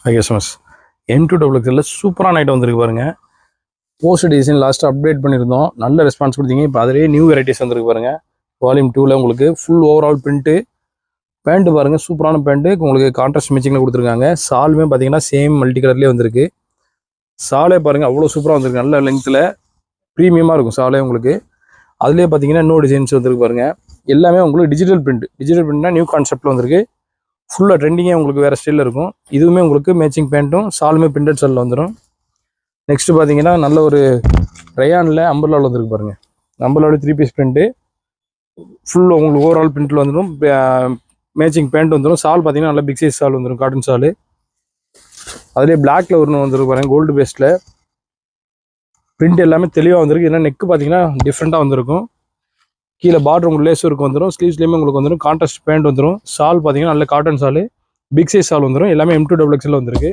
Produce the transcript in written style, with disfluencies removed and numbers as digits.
Okay சுமஸ் M2XL சூப்பரான item வந்திருக்கு பாருங்க. போஸ்ட் டிசைன் லாஸ்ட்டாக அப்டேட் பண்ணியிருந்தோம், நல்ல ரெஸ்பான்ஸ் கொடுத்தீங்க. இப்போ அதிலேயே நியூ வெரைட்டிஸ் வந்திருக்கு பாருங்க. வால்யூம் 2ல் உங்களுக்கு ஃபுல் ஓவரால் பிரிண்ட்டு. பேண்ட்டு பாருங்கள், சூப்பரான பேண்ட்டு. உங்களுக்கு கான்ட்ராஸ்ட் மேட்சிங்கில் கொடுத்துருக்காங்க. சாலுமே பார்த்தீங்கன்னா சேம் மல்டி கலர்லேயே வந்திருக்கு. சாலே பாருங்கள் அவ்வளோ சூப்பராக வந்திருக்கு, நல்ல லென்த்தில் ப்ரீமியமாக இருக்கும் சாலே உங்களுக்கு. அதுலேயே பார்த்தீங்கன்னா இன்னொரு டிசைன்ஸ் வந்திருக்கு பாருங்கள். எல்லாமே உங்களுக்கு டிஜிட்டல் பிரிண்ட்னா நியூ கான்செப்ட்டில் வந்திருக்கு. ஃபுல்லாக ட்ரெண்டிங்கே உங்களுக்கு வேறு ஸ்டைலில் இருக்கும். இதுவுமே உங்களுக்கு மேட்சிங் பேண்ட்டும் சாலுமே பிரிண்டட் சாலில் வந்துடும். நெக்ஸ்ட்டு பார்த்தீங்கன்னா நல்ல ஒரு ரயானில் அம்பர்லாவில் வந்துருக்கு பாருங்கள். அம்பர்லாவில் 3 பீஸ் பிரிண்ட்டு ஃபுல் உங்களுக்கு ஓவரால் பிரிண்டில் வந்துடும். மேட்சிங் பேண்ட் வந்துடும். சால் பார்த்தீங்கன்னா நல்ல பிக் சைஸ் சால் வந்துடும், காட்டன் சால். அதுலேயே பிளாக்ல ஒன்று வந்துருக்கு பாருங்கள், கோல்டு பேஸ்டில். பிரிண்ட் எல்லாமே தெளிவாக வந்திருக்கு. ஏன்னா நெக்கு பார்த்தீங்கன்னா டிஃப்ரெண்ட்டாக வந்திருக்கும். கீழே பார்டர் உங்களுக்கு லேஸ் ஒர்க் வந்துடும். ஸ்லீவ்ஸ்லேயுமே உங்களுக்கு வந்துடும். கான்ட்ராஸ்ட் பேண்ட் வந்துடும். சால் பார்த்தீங்கன்னா நல்ல காட்டன் சால், பிக் சைஸ் சால் வந்துடும். எல்லாமே M2XL வந்திருக்கு.